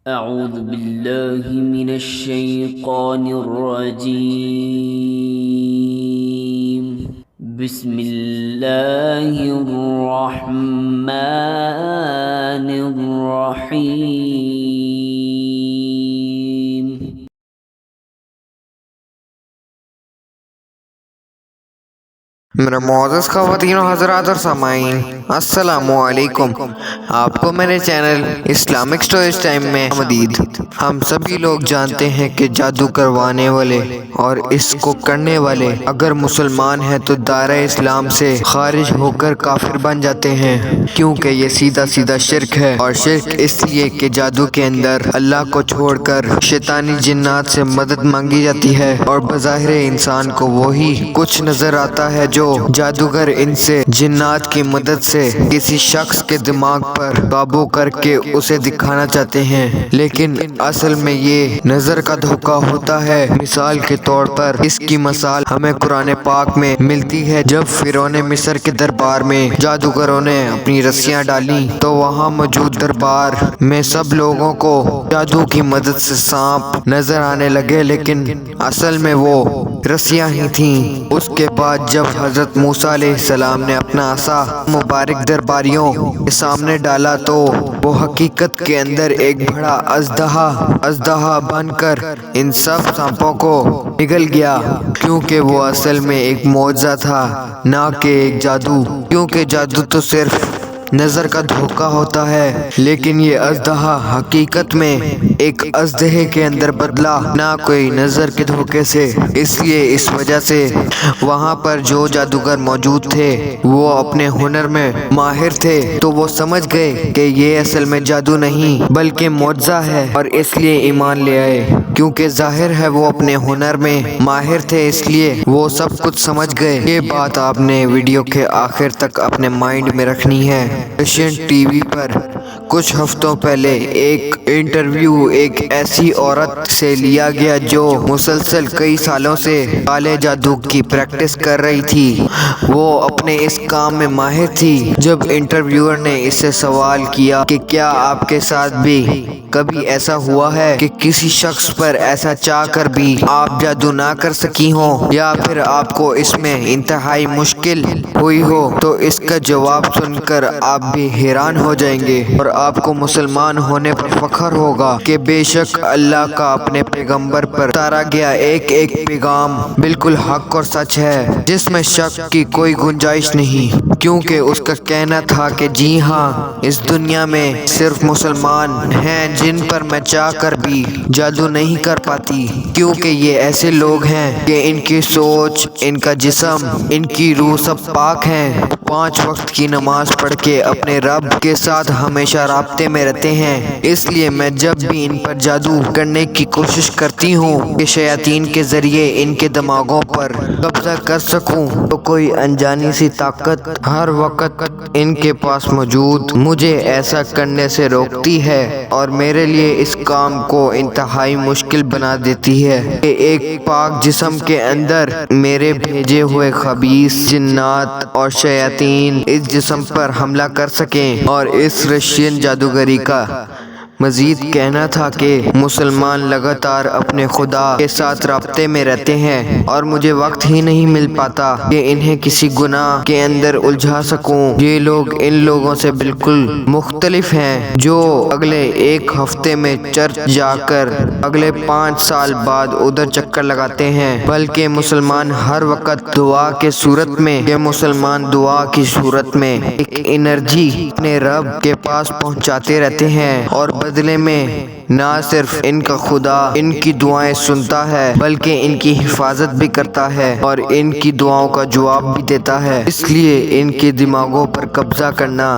أعوذ بالله من الشيطان الرجيم. بسم الله الرحمن الرحيم. میرے معزز خواتین و حضرات اور سامعین، السلام علیکم۔ آپ کو میرے چینل اسلامک سٹوریز ٹائم میں آمدید۔ ہم سبھی لوگ جانتے ہیں کہ جادو کروانے والے اور اس کو کرنے والے اگر مسلمان ہیں تو دائرہ اسلام سے خارج ہو کر کافر بن جاتے ہیں، کیونکہ یہ سیدھا سیدھا شرک ہے۔ اور شرک اس لیے کہ جادو کے اندر اللہ کو چھوڑ کر شیطانی جنات سے مدد مانگی جاتی ہے، اور بظاہر انسان کو وہی کچھ نظر آتا ہے جو جادوگر ان سے جنات کی مدد سے کسی شخص کے دماغ پر قابو کر کے اسے دکھانا چاہتے ہیں، لیکن اصل میں یہ نظر کا دھوکہ ہوتا ہے۔ مثال کے طور پر اس کی مثال ہمیں قرآن پاک میں ملتی ہے۔ جب فرعون مصر کے دربار میں جادوگروں نے اپنی رسیاں ڈالیں تو وہاں موجود دربار میں سب لوگوں کو جادو کی مدد سے سانپ نظر آنے لگے، لیکن اصل میں وہ رسیاں ہی تھیں۔ اس کے بعد جب حضرت موسیٰ علیہ السلام نے اپنا عصا مبارک درباریوں کے سامنے ڈالا تو وہ حقیقت کے اندر ایک بڑا اژدہا بن کر ان سب سانپوں کو نگل گیا، کیونکہ وہ اصل میں ایک معجزہ تھا، نہ کہ ایک جادو۔ کیونکہ جادو تو صرف نظر کا دھوکہ ہوتا ہے، لیکن یہ اژدہا حقیقت میں ایک اژدہے کے اندر بدلا، نہ کوئی نظر کے دھوکے سے۔ اس لیے اس وجہ سے وہاں پر جو جادوگر موجود تھے وہ اپنے ہنر میں ماہر تھے، تو وہ سمجھ گئے کہ یہ اصل میں جادو نہیں بلکہ معجزہ ہے، اور اس لیے ایمان لے آئے۔ کیونکہ ظاہر ہے وہ اپنے ہنر میں ماہر تھے، اس لیے وہ سب کچھ سمجھ گئے۔ یہ بات آپ نے ویڈیو کے آخر تک اپنے مائنڈ میں رکھنی ہے۔ ایشین ٹی وی پر کچھ ہفتوں پہلے ایک انٹرویو ایک ایسی عورت سے لیا گیا جو مسلسل کئی سالوں سے کالے جادو کی پریکٹس کر رہی تھی۔ وہ اپنے اس کام میں ماہر تھی۔ جب انٹرویور نے اس سے سوال کیا کہ کیا آپ کے ساتھ بھی کبھی ایسا ہوا ہے کہ کسی شخص پر ایسا چاہ کر بھی آپ جادو نہ کر سکی ہوں، یا پھر آپ کو اس میں انتہائی مشکل ہوئی ہو، تو اس کا جواب سن کر آپ بھی حیران ہو جائیں گے، اور آپ کو مسلمان ہونے پر فخر ہوگا کہ بے شک اللہ کا اپنے پیغمبر پر اتارا گیا ایک پیغام بالکل حق اور سچ ہے، جس میں شک کی کوئی گنجائش نہیں۔ کیونکہ اس کا کہنا تھا کہ جی ہاں، اس دنیا میں صرف مسلمان ہیں جن پر میں چاہ کر بھی جادو نہیں کر پاتی، کیونکہ یہ ایسے لوگ ہیں کہ ان کی سوچ، ان کا جسم، ان کی روح سب پاک ہیں، 5 وقت کی نماز پڑھ کے اپنے رب کے ساتھ ہمیشہ رابطے میں رہتے ہیں۔ اس لیے میں جب بھی ان پر جادو کرنے کی کوشش کرتی ہوں کہ شیاطین کے ذریعے ان کے دماغوں پر قبضہ کر سکوں، تو کوئی انجانی سی طاقت ہر وقت ان کے پاس موجود مجھے ایسا کرنے سے روکتی ہے، اور میرے لیے اس کام کو انتہائی مشکل بنا دیتی ہے کہ ایک پاک جسم کے اندر میرے بھیجے ہوئے خبیث جنات اور شیاطین اس جسم پر حملہ کر سکیں۔ اور اس رشین جادوگری کا مزید کہنا تھا کہ مسلمان لگاتار اپنے خدا کے ساتھ رابطے میں رہتے ہیں، اور مجھے وقت ہی نہیں مل پاتا کہ انہیں کسی گناہ کے اندر الجھا سکوں۔ یہ لوگ ان لوگوں سے بالکل مختلف ہیں جو اگلے 1 ہفتے میں چرچ جا کر اگلے 5 سال بعد ادھر چکر لگاتے ہیں، بلکہ مسلمان ہر وقت دعا کی صورت میں ایک انرجی اپنے رب کے پاس پہنچاتے رہتے ہیں، اور بدلے میں نہ صرف ان کا خدا ان کی دعائیں سنتا ہے بلکہ ان کی حفاظت بھی کرتا ہے اور ان کی دعاؤں کا جواب بھی دیتا ہے۔ اس لیے ان کے دماغوں پر قبضہ کرنا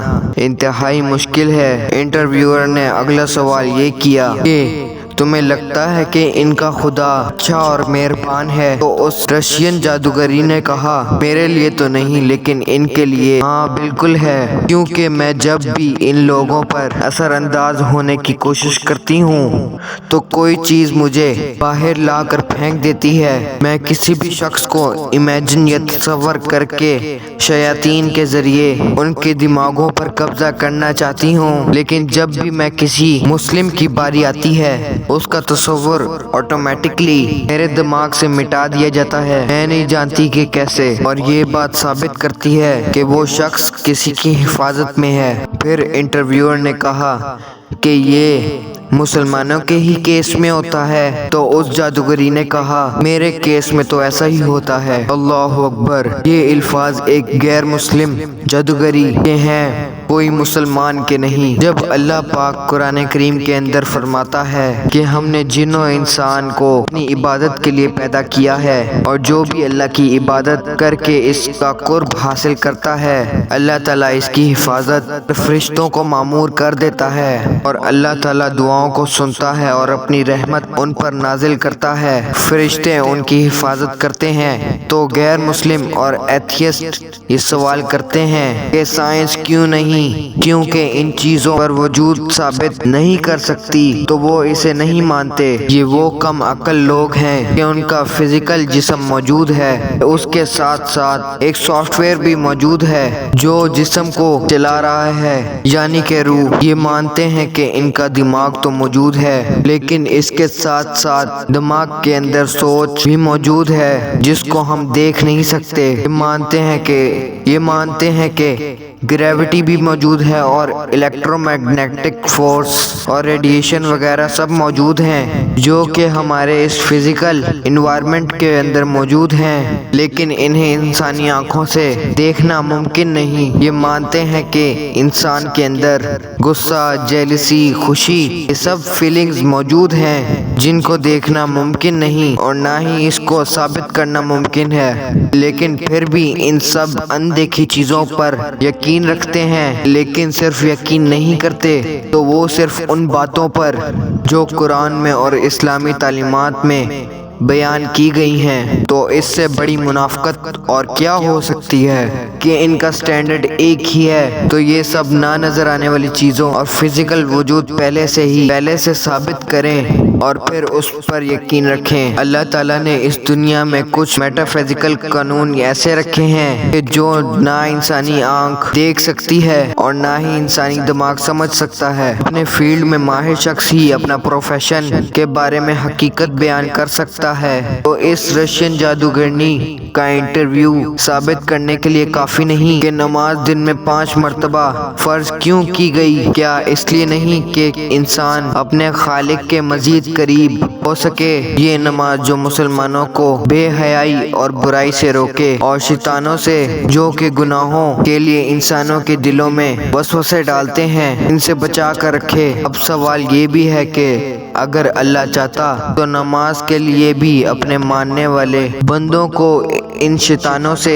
انتہائی مشکل ہے۔ انٹرویور نے اگلا سوال یہ کیا کہ تمہیں لگتا ہے کہ ان کا خدا اچھا اور مہربان ہے؟ تو اس رشین جادوگری نے کہا میرے لیے تو نہیں لیکن ان کے لیے ہاں بالکل ہے، کیونکہ میں جب بھی ان لوگوں پر اثر انداز ہونے کی کوشش کرتی ہوں تو کوئی چیز مجھے باہر لا کر پھینک دیتی ہے۔ میں کسی بھی شخص کو امیجن یا تصور کر کے شیاطین کے ذریعے ان کے دماغوں پر قبضہ کرنا چاہتی ہوں، لیکن جب بھی میں کسی مسلم کی باری آتی ہے اس کا تصور آٹومیٹکلی میرے دماغ سے مٹا دیا جاتا ہے، میں نہیں جانتی کہ کیسے، اور یہ بات ثابت کرتی ہے کہ وہ شخص کسی کی حفاظت میں ہے۔ پھر انٹرویور نے کہا کہ یہ مسلمانوں کے ہی کیس میں ہوتا ہے؟ تو اس جادوگری نے کہا میرے کیس میں تو ایسا ہی ہوتا ہے۔ اللہ اکبر! یہ الفاظ ایک غیر مسلم جادوگری کے ہیں، کوئی مسلمان کے نہیں۔ جب اللہ پاک قرآن کریم کے اندر فرماتا ہے کہ ہم نے جن و انسان کو اپنی عبادت کے لیے پیدا کیا ہے، اور جو بھی اللہ کی عبادت کر کے اس کا قرب حاصل کرتا ہے اللہ تعالیٰ اس کی حفاظت فرشتوں کو مامور کر دیتا ہے، اور اللہ تعالیٰ دعاؤں کو سنتا ہے اور اپنی رحمت ان پر نازل کرتا ہے، فرشتے ان کی حفاظت کرتے ہیں۔ تو غیر مسلم اور ایتھیسٹ یہ سوال کرتے ہیں کہ سائنس کیوں نہیں؟ کیونکہ ان چیزوں پر وجود ثابت نہیں کر سکتی تو وہ اسے نہیں مانتے۔ یہ وہ کم عقل لوگ ہیں کہ ان کا فزیکل جسم موجود ہے، اس کے ساتھ ساتھ ایک سافٹ ویئر بھی موجود ہے جو جسم کو چلا رہا ہے، یعنی کہ روح۔ یہ مانتے ہیں کہ ان کا دماغ تو موجود ہے لیکن اس کے ساتھ ساتھ دماغ کے اندر سوچ بھی موجود ہے جس کو ہم دیکھ نہیں سکتے۔ یہ مانتے ہیں کہ گریوٹی بھی موجود ہے اور الیکٹرو میگنیٹک فورس اور ریڈیشن وغیرہ سب موجود ہیں جو کہ ہمارے اس فزیکل انوائرمنٹ کے اندر موجود ہیں، لیکن انہیں انسانی آنکھوں سے دیکھنا ممکن نہیں۔ یہ مانتے ہیں کہ انسان کے اندر غصہ، جیلسی، خوشی، یہ سب فیلنگز موجود ہیں جن کو دیکھنا ممکن نہیں اور نہ ہی اس کو ثابت کرنا ممکن ہے، لیکن پھر بھی ان سب اندیکھی چیزوں پر یقین رکھتے ہیں، لیکن صرف یقین نہیں کرتے تو وہ صرف ان باتوں پر جو قرآن میں اور اسلامی تعلیمات میں بیان کی گئی ہیں۔ تو اس سے بڑی منافقت اور کیا ہو سکتی ہے کہ ان کا سٹینڈرڈ ایک ہی ہے۔ تو یہ سب نہ نظر آنے والی چیزوں اور فزیکل وجود پہلے سے ثابت کریں اور پھر اس پر یقین رکھیں۔ اللہ تعالیٰ نے اس دنیا میں کچھ میٹا فزیکل قانون ایسے رکھے ہیں کہ جو نہ انسانی آنکھ دیکھ سکتی ہے اور نہ ہی انسانی دماغ سمجھ سکتا ہے۔ اپنے فیلڈ میں ماہر شخص ہی اپنا پروفیشن کے بارے میں حقیقت بیان کر سکتا ہے۔ تو اس رشین جادوگرنی کا انٹرویو ثابت کرنے کے لیے کافی نہیں کہ نماز دن میں 5 مرتبہ فرض کیوں کی گئی؟ کیا اس لیے نہیں کہ انسان اپنے خالق کے مزید قریب ہو سکے؟ یہ نماز جو مسلمانوں کو بے حیائی اور برائی سے روکے اور شیطانوں سے جو کہ گناہوں کے لیے انسانوں کے دلوں میں وسوسے ڈالتے ہیں ان سے بچا کر رکھے۔ اب سوال یہ بھی ہے کہ اگر اللہ چاہتا تو نماز کے لیے بھی اپنے ماننے والے بندوں کو ان شیطانوں سے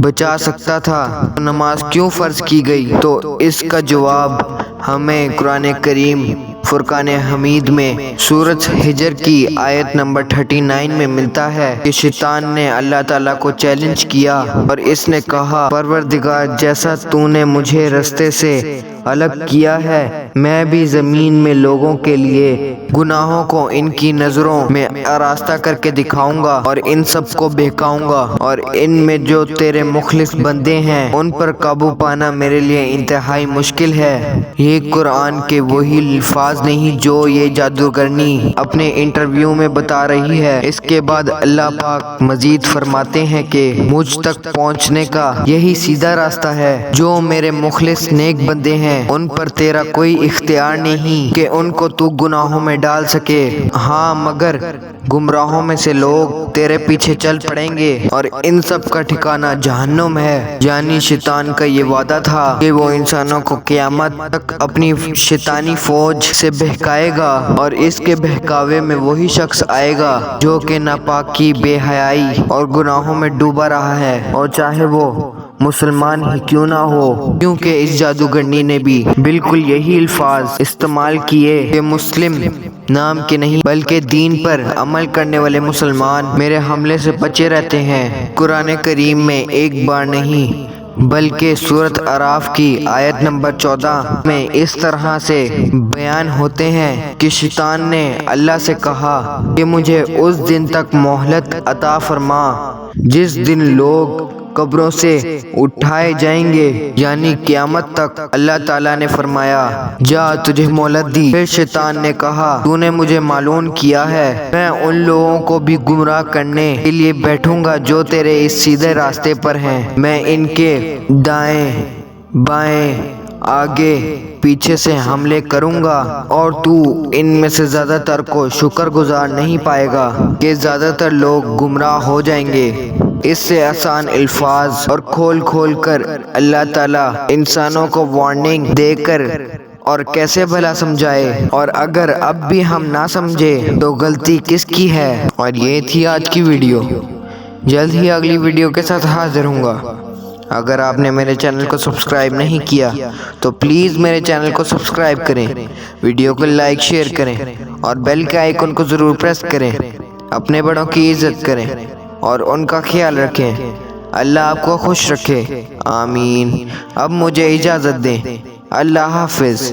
بچا سکتا تھا، تو نماز کیوں فرض کی گئی؟ تو اس کا جواب ہمیں قرآن کریم فرقان حمید میں سورۃ ہجر کی آیت نمبر 39 میں ملتا ہے کہ شیطان نے اللہ تعالیٰ کو چیلنج کیا اور اس نے کہا پروردگار جیسا تو نے مجھے رستے سے الگ کیا ہے میں بھی زمین میں لوگوں کے لیے گناہوں کو ان کی نظروں میں آراستہ کر کے دکھاؤں گا اور ان سب کو بہکاؤں گا، اور ان میں جو تیرے مخلص بندے ہیں ان پر قابو پانا میرے لیے انتہائی مشکل ہے۔ یہ قرآن کے وہی الفاظ نہیں جو یہ جادوگرنی اپنے انٹرویو میں بتا رہی ہے۔ اس کے بعد اللہ پاک مزید فرماتے ہیں کہ مجھ تک پہنچنے کا یہی سیدھا راستہ ہے، جو میرے مخلص نیک بندے ہیں ان پر تیرا کوئی اختیار نہیں کہ ان کو تو گناہوں میں ڈال سکے، ہاں مگر گمراہوں میں سے لوگ تیرے پیچھے چل پڑیں گے اور ان سب کا ٹھکانہ جہنم ہے۔ یعنی شیطان کا یہ وعدہ تھا کہ وہ انسانوں کو قیامت تک اپنی شیطانی فوج سے بہکائے گا، اور اس کے بہکاوے میں وہی شخص آئے گا جو کہ ناپاکی، بے حیائی اور گناہوں میں ڈوبا رہا ہے، اور چاہے وہ مسلمان ہی کیوں نہ ہو، کیونکہ اس جادوگرنی نے بھی بالکل یہی الفاظ استعمال کیے کہ مسلم نام کے نہیں بلکہ دین پر عمل کرنے والے مسلمان میرے حملے سے بچے رہتے ہیں۔ قرآن کریم میں ایک بار نہیں بلکہ سورۃ اعراف کی آیت نمبر 14 میں اس طرح سے بیان ہوتے ہیں کہ شیطان نے اللہ سے کہا کہ مجھے اس دن تک مہلت عطا فرما جس دن لوگ قبروں سے اٹھائے جائیں گے، یعنی قیامت تک۔ اللہ تعالیٰ نے فرمایا جا تجھے مہلت دی۔ پھر شیطان نے کہا تو نے مجھے معلوم کیا ہے، میں ان لوگوں کو بھی گمراہ کرنے کے لیے بیٹھوں گا جو تیرے اس سیدھے راستے پر ہیں، میں ان کے دائیں بائیں آگے پیچھے سے حملے کروں گا، اور تو ان میں سے زیادہ تر کو شکر گزار نہیں پائے گا کہ زیادہ تر لوگ گمراہ ہو جائیں گے۔ اس سے آسان الفاظ اور کھول کھول کر اللہ تعالیٰ انسانوں کو وارننگ دے کر اور کیسے بھلا سمجھائے، اور اگر اب بھی ہم نہ سمجھے تو غلطی کس کی ہے۔ اور یہ تھی آج کی ویڈیو، جلد ہی اگلی ویڈیو کے ساتھ حاضر ہوں گا۔ اگر آپ نے میرے چینل کو سبسکرائب نہیں کیا تو پلیز میرے چینل کو سبسکرائب کریں، ویڈیو کو لائک شیئر کریں اور بیل کے آئیکن کو ضرور پریس کریں۔ اپنے بڑوں کی عزت کریں اور ان کا خیال رکھیں۔ اللہ آپ کو خوش رکھے، آمین۔ اب مجھے اجازت دیں، اللہ حافظ۔